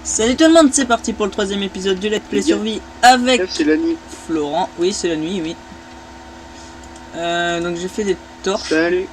Salut tout le monde, c'est parti pour le troisième épisode du Let's Play Survie avec c'est la nuit. Florent. Oui, c'est la nuit, oui. Donc j'ai fait des torches. Salut.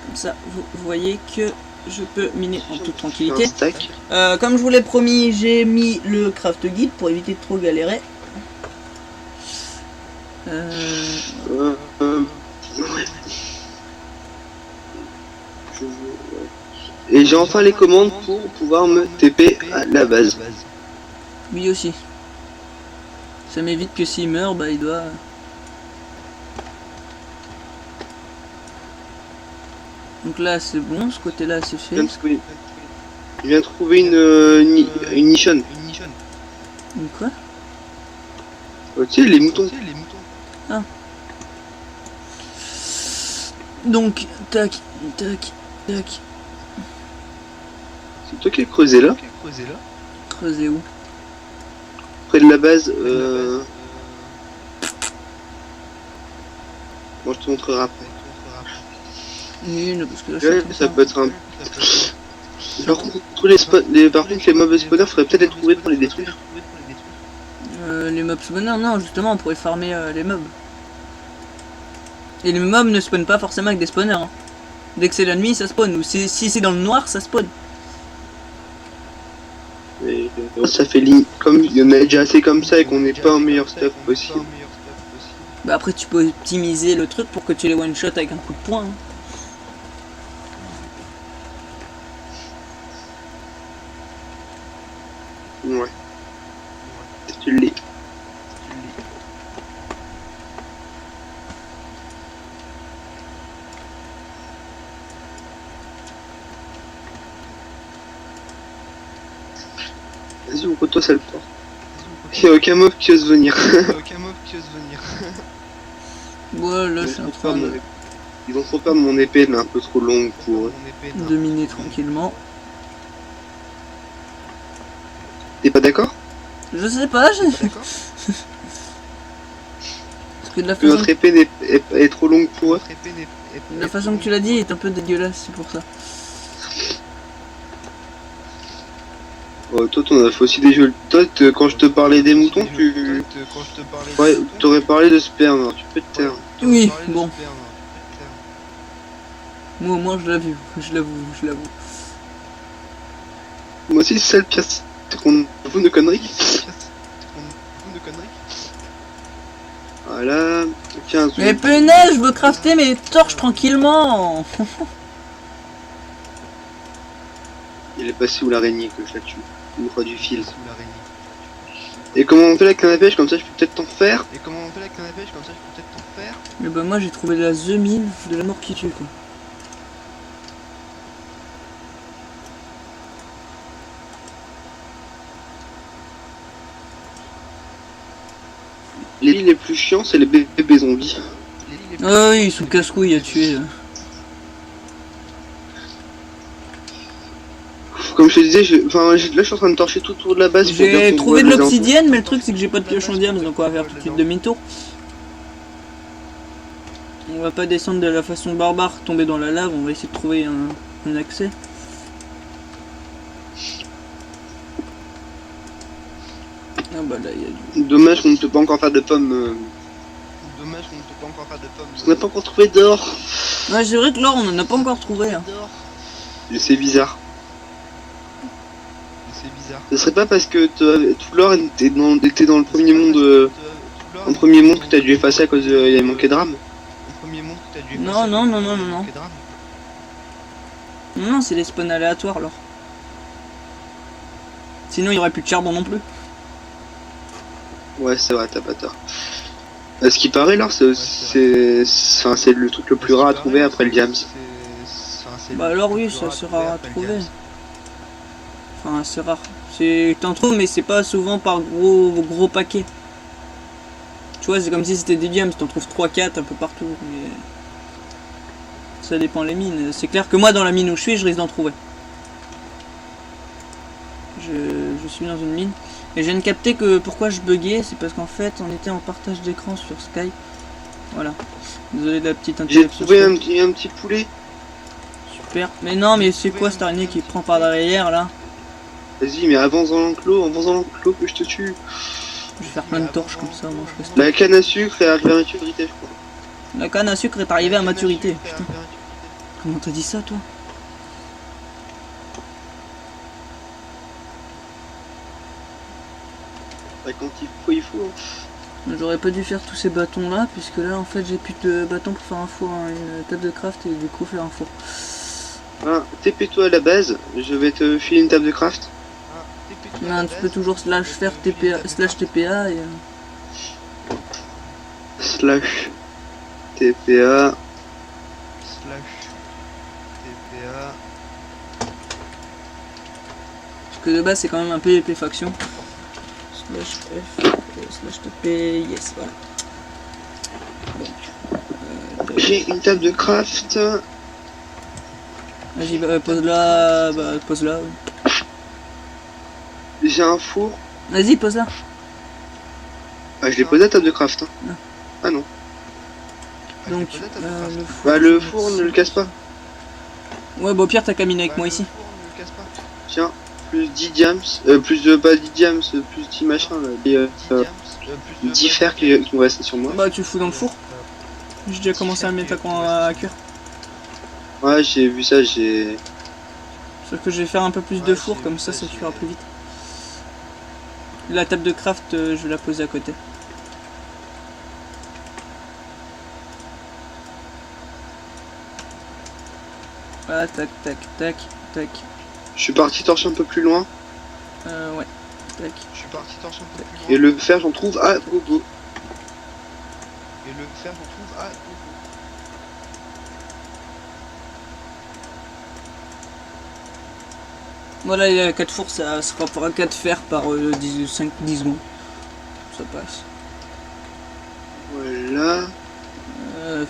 Comme ça, vous voyez que je peux miner en toute tranquillité. Un stack. Comme je vous l'ai promis, j'ai mis le craft guide pour éviter de trop galérer. Ouais. Et j'ai enfin les commandes pour pouvoir me TP à la base. Lui aussi. Ça m'évite que s'il meurt, bah il doit... Donc là c'est bon, ce côté là c'est fait. Je viens de trouver une nichonne. Une quoi? Tu sais, les moutons. Ah. Donc, tac, tac, tac. C'est toi qui as creusé là? Creuser où? Près de la base. Bon, je te montrerai après. Oui, non, parce que là, Ouais, ça peut être un... Par contre, les mobs spawners, faudrait peut-être les trouver pour les détruire. Les mobs spawners, non, justement, on pourrait farmer les mobs. Et les mobs ne spawnent pas forcément avec des spawners. Hein. Dès que c'est la nuit, ça spawn. Ou si c'est dans le noir, ça spawn. Et ça fait comme il y en a déjà assez comme ça et qu'on n'est pas en meilleur stuff possible. Bah après, tu peux optimiser le truc pour que tu les one-shot avec un coup de poing. Hein. Ouais. Tu l'es. Vas-y, ouvre-toi, sale porte. Il n'y a aucun mob qui ose venir. Ouais, là, je suis en train de... Ils ont trop peur de mon épée, elle est un peu trop longue pour eux. de miner tranquillement. T'es pas d'accord? Je sais pas, j'ai... Parce que de la façon... Notre épée est trop longue pour eux. La façon que tu l'as dit est un peu dégueulasse, c'est pour ça. Oh, toi, t'en as fait aussi des jeux. Toi, quand je te parlais des moutons, ouais, t'aurais parlé de sperme, alors tu peux te taire. Oui, bon. Moi au moins je l'avoue, je l'avoue. Moi aussi, c'est ça le pire, c'est qu'on avoue nos conneries. Voilà, 15. Mais punaise, je veux crafter mes torches tranquillement. Il est passé où l'araignée que je la tue? Il me croit du fil. Et comment on fait la canne à pêche, comme ça je peux peut-être t'en faire? Mais bah moi j'ai trouvé la The Mine de la mort qui tue quoi. Les lits les plus chiants, c'est les bébés zombies. Ah oui, ils sont casse-couilles à tuer. Comme je te disais, là je suis en train de torcher tout autour de la base. J'ai trouvé de l'obsidienne, mais le truc c'est que j'ai pas de pioche en diamant, donc on va faire tout de suite demi-tour. On va pas descendre de la façon barbare, tomber dans la lave, on va essayer de trouver un accès. Ah bah là il y a du... Dommage qu'on ne peut pas encore faire de pommes. On n'a pas encore trouvé d'or. Ouais, c'est vrai que l'or on en a pas encore trouvé. Hein. C'est bizarre. Ce serait pas parce que tout l'or était dans le premier monde, que t'as dû effacer à cause il y avait manqué de RAM. Non. Non, c'est des spawns aléatoires l'or. Sinon il y aurait plus de charbon non plus. Ouais, c'est vrai, t'as pas tort. À ce qui paraît, l'or, c'est le truc le plus rare à trouver après le diams. Bah alors oui, ça c'est rare à trouver. Enfin, c'est rare. T'en trouves, mais c'est pas souvent par gros paquets. Tu vois, c'est comme si c'était des diams, t'en trouves 3-4 un peu partout. Mais... ça dépend les mines. C'est clair que moi, dans la mine où je suis, je risque d'en trouver. Je suis dans une mine. Et je viens de capter que pourquoi je buguais, c'est parce qu'en fait on était en partage d'écran sur Skype. Voilà. Désolé de la petite J'ai interruption. trouvé un petit poulet. Super. Mais non, mais c'est quoi cette araignée qui prend par derrière là? Vas-y, mais avance dans l'enclos que je te tue. Je vais faire plein de torches comme ça, moi je fais ça. La canne à sucre est arrivée à maturité, je crois. La canne à sucre est arrivée à maturité. Putain. Comment t'as dit ça toi? Bah, quand il faut. Hein. J'aurais pas dû faire tous ces bâtons là, puisque là en fait j'ai plus de bâtons pour faire un four, hein, une table de craft et du coup faire un four. Ah, TP-toi à la base, je vais te filer une table de craft. Non, tu peux toujours faire TPA, /TPA et... Slash TPA. Parce que de base c'est quand même un PVP faction. /TP, yes, voilà. J'ai une table de craft. Vas-y, pose là, pose là. Ouais. J'ai un four. Vas-y, pose là. Ah, je l'ai posé à la table de craft. Hein. Non. Ah non. Donc, le four. Bah, le four ne le casse pas. Ouais, bah au pire, t'as qu'à miner avec moi ici. Tiens, plus 10 diams, plus de pas 10 diams, plus 10 machins là. Et, 10 fers qui vont rester sur moi. Bah, tu le fous dans le four. J'ai déjà commencé à le mettre à cuire. Ouais, j'ai vu ça, j'ai. Sauf que je vais faire un peu plus de four, comme ça cuira plus vite. La table de craft, je vais la poser à côté. Voilà, tac, tac, tac, tac. Je suis parti torcher un peu plus loin. Ouais, tac. Je suis parti torcher un peu plus loin. Et le fer, j'en trouve à gogo. Voilà, il y a 4 fours, ça sera pour 4 fers par 5-10 secondes. Ça passe. Voilà.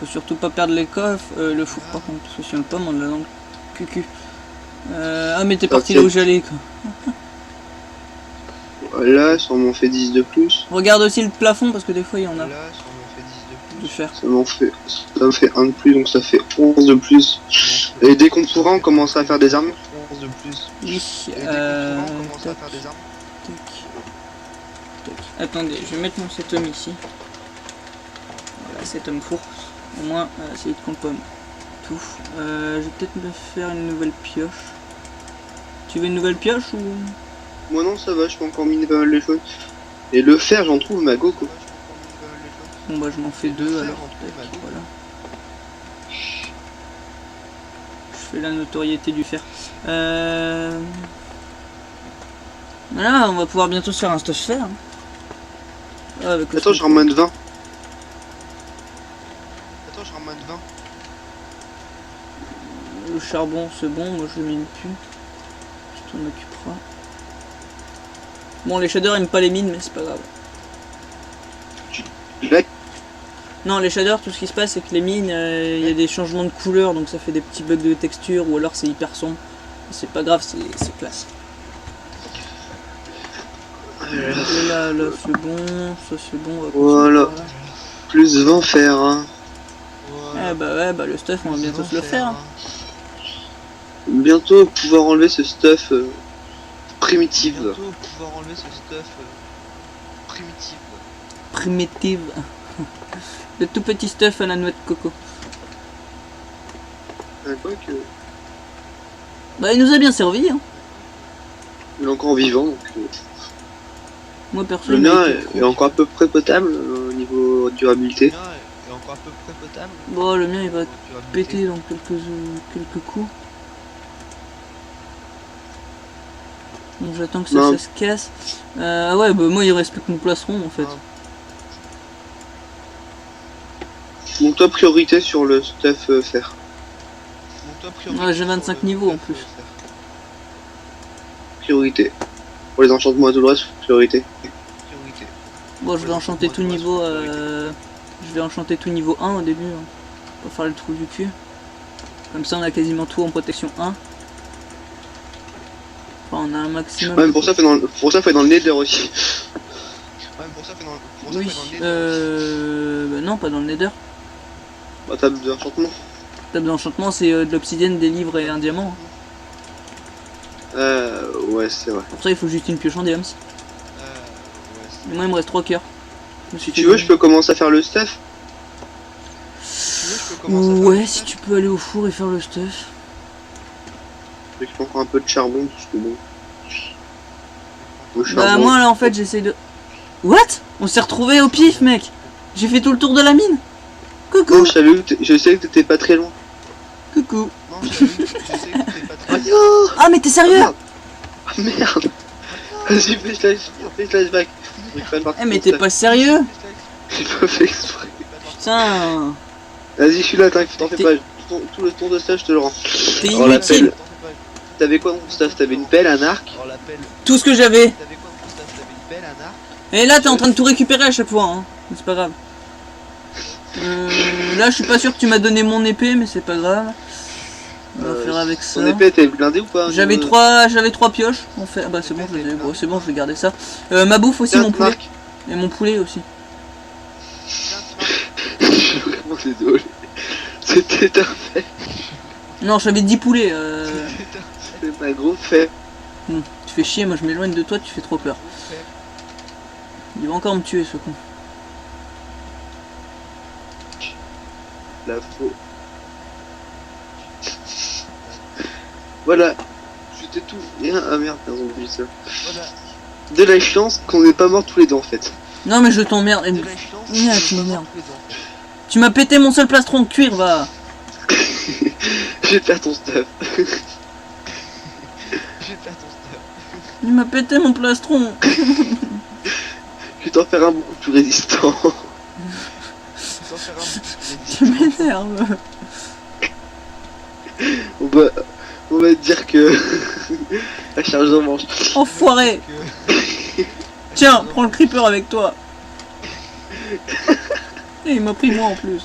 Faut surtout pas perdre les coffres, le four par contre, parce que si on le pomme, on l'a dans le cucu. Ah, mais t'es parti là où j'allais quoi. Voilà, ça m'en fait 10 de plus. Regarde aussi le plafond parce que des fois il y en a. De fer. Ça me fait 1 de plus, donc ça fait 11 de plus. Et dès qu'on pourra, on commencera à faire des armes. Oui, tac. Attendez, je vais mettre mon cet homme ici. Voilà, cet homme four. Au moins, c'est vite qu'on pomme tout. Je vais peut-être me faire une nouvelle pioche. Tu veux une nouvelle pioche ou... Moi non, ça va, je peux encore miner pas mal de choses. Et le fer, j'en trouve ma gogo. Bon bah je m'en fais 2 alors. Tac, voilà. Je fais la notoriété du fer. Voilà, on va pouvoir bientôt se faire un stuff fer. Hein. Ah, attends, j'en moins de 20. Le charbon c'est bon, moi je le mine plus. Tu t'en occuperas. Bon, les shaders aiment pas les mines, mais c'est pas grave. Non, les shaders, tout ce qui se passe, c'est que les mines, il y a des changements de couleur, donc ça fait des petits bugs de texture, ou alors c'est hyper sombre. C'est pas grave, c'est classe. Là, c'est bon, ça c'est bon. Voilà. Plus 20 fer. Hein. Eh bah ouais, bah le stuff, on va bientôt se le faire. Hein. Bientôt pouvoir enlever ce stuff primitif. Primitive. Le tout petit stuff à la noix de coco. Quoi que... Bah il nous a bien servi. Hein. Il est encore vivant. Donc, moi perso, le mien est encore à peu près potable au niveau durabilité. Bon, le mien il va péter dans quelques coups. Bon, j'attends que ça se casse. Ouais, bah moi il reste plus que mon plastron en fait. Monte toi priorité sur le stuff fer. Ouais, j'ai 25 niveaux en plus. Priorité. Pour les enchantements à tout le reste, priorité. Bon, je vais enchanter tout niveau. Je vais enchanter tout niveau 1 au début. Hein. On va faire le trou du cul. Comme ça, on a quasiment tout en protection 1. Enfin, on a un maximum. Ouais, mais pour ça, faut aller dans le Nether aussi. Oui, bah non, pas dans le Nether. Bah, table d'enchantement. Table d'enchantement, c'est de l'obsidienne, des livres et un diamant. Ouais, c'est vrai. Pour ça, il faut juste une pioche en diams. Et moi, il me reste 3 cœurs. Si tu veux, je peux commencer à faire le stuff. Ouais, si tu peux aller au four et faire le stuff. Je prends encore un peu de charbon, parce que bon. Le Bah, charbon, moi, là, en fait, j'essaie de... What? On s'est retrouvé au pif, mec. J'ai fait tout le tour de la mine. Coucou. Non, je sais que t'étais pas très loin. Coucou. Oh, Ah, mais t'es sérieux? ah merde. Vas-y, fais flashback. Eh, mais t'es pas sérieux? J'ai pas fait exprès. Putain. Vas-y, je suis là, t'en fais pas. Tout le tour de stage, je te le rends. T'es Oh, la inutile. pelle. T'avais quoi dans ton staff? T'avais une pelle, un arc? Tout ce que j'avais. Et là, t'es en train de tout récupérer à chaque fois, hein. C'est pas grave. Là, je suis pas sûr que tu m'as donné mon épée, mais c'est pas grave. On va faire avec ça. Ton épée, t'es blindé ou pas? J'avais trois pioches. On fait... Ah bah c'est bon, c'est bon, je vais garder ça. Ma bouffe aussi, mon poulet. Et mon poulet aussi. Je suis vraiment désolé. C'était un fait. Non, j'avais 10 poulets. C'est un gros fait. Tu fais chier, moi je m'éloigne de toi, tu fais trop peur. Il va encore me tuer ce con. La faux. Voilà. C'était tout. Et ah merde, pardon, j'ai ça. De la chance qu'on n'est pas morts tous les deux en fait. Non mais je t'emmerde. Merde, tu m'emmerdes. Tu m'as pété mon seul plastron de cuir, va. Je vais faire ton stuff. Il m'a pété mon plastron. Je vais t'en faire un beaucoup plus résistant. Tu m'énerves. On va dire que la charge en manche. Enfoiré. Tiens, prends le creeper avec toi. Et il m'a pris moi en plus.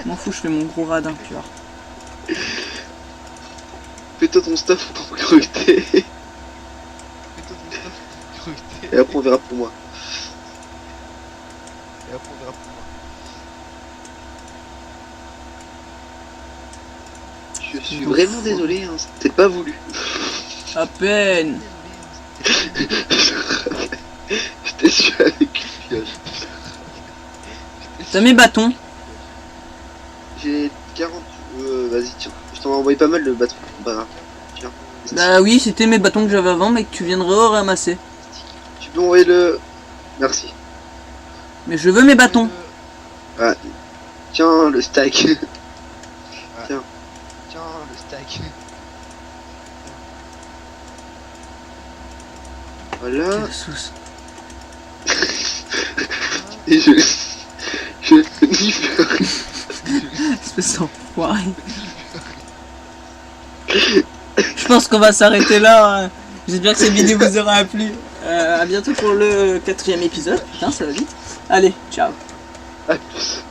M'en fous, je fais mon gros radin, tu vois. Fais-toi ton stuff pour recruter. Et après on verra pour moi. Je suis vraiment désolé, hein, c'était pas voulu. À peine. J'étais sûr avec une pioche. T'as mes bâtons? J'ai 40... vas-y, tiens. Je t'en ai envoyé pas mal de bâtons. Bah, tiens. Bah oui, c'était mes bâtons que j'avais avant, mais que tu viendrais ramasser. Tu peux envoyer le... Merci. Mais je veux mes bâtons. Ah, tiens, le stack. Tiens. Le stack. Voilà. Quelle sauce. Et je n'y fais rien. Espèce d'enfoiré. Je pense qu'on va s'arrêter là. Hein. J'espère que cette vidéo vous aura plu. À bientôt pour le 4e épisode. Putain, ça va vite. Allez, ciao. À plus.